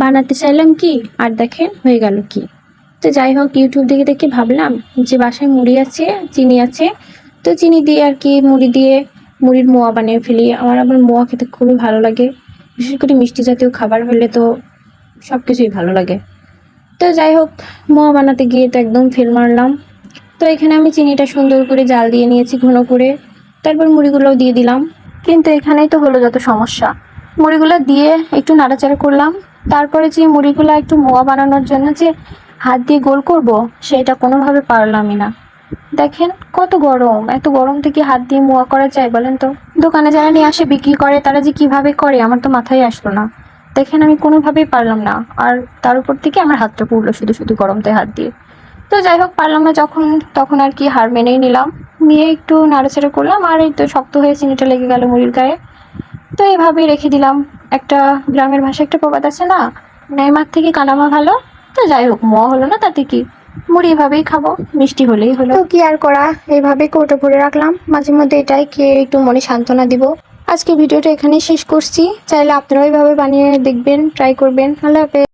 বানাতে চাইলাম কি আর দেখেন হয়ে গেল কি। তো যাই হোক, ইউটিউব দেখে দেখে ভাবলাম যে বাসায় মুড়ি আছে, চিনি আছে, তো চিনি দিয়ে আর কি মুড়ি দিয়ে মুড়ির মোয়া বানিয়ে ফেলি। আমার আবার মোয়া খেতে খুবই ভালো লাগে, বিশেষ করে মিষ্টি জাতীয় খাবার হলে তো সব কিছুই ভালো লাগে। তো যাই হোক, মোয়া বানাতে গিয়ে তো একদম ফেল মারলাম। তো এখানে আমি চিনিটা সুন্দর করে জাল দিয়ে নিয়েছি ঘন করে, তারপর মুড়িগুলোও দিয়ে দিলাম। কিন্তু এখানেই তো হলো যত সমস্যা। মুড়িগুলো দিয়ে একটু নাড়াচাড়া করলাম, তারপরে যে মুড়িগুলো একটু মোয়া বানানোর জন্য যে হাত দিয়ে গোল করব, সেটা কোনোভাবে পারলামই না। দেখেন কত গরম, এত গরম থেকে হাত দিয়ে মোয়া করা যায় বলেন তো? দোকানে যারা নিয়ে আসে বিক্রি করে তারা যে কিভাবে করে আমার তো মাথায় আসলো না। দেখেন আমি কোনোভাবেই পারলাম না, আর তার উপর থেকে আমার হাতটা পুড়লো শুধু শুধু গরমতে হাত দিয়ে। তো যাই হোক, পারলাম না যখন, তখন আর কি হার মেনেই নিলাম। নিয়ে একটু নাড়াচাড়া করলাম, আর এই তো শক্ত হয়ে চিনিটা লেগে গেল মুড়ির গায়ে। তো এইভাবেই রেখে দিলাম। একটা গ্রামের ভাষায় একটা প্রবাদ আছে না, নেইমার থেকে কানামা ভালো। তো যাই হোক, মোয়া হলো না তাতে কি, মুড়ি এভাবেই খাবো, মিষ্টি হলেই হলো। তো কি আর করা, এইভাবেই কৌটো ভরে রাখলাম, মাঝে মধ্যে এটাই খেয়ে একটু মনে সান্ত্বনা দিব। আজকে ভিডিওটা এখানেই শেষ করছি। চাইলে আপনারাও এইভাবে বানিয়ে দেখবেন, ট্রাই করবেন। আল্লাহ হাফেজ।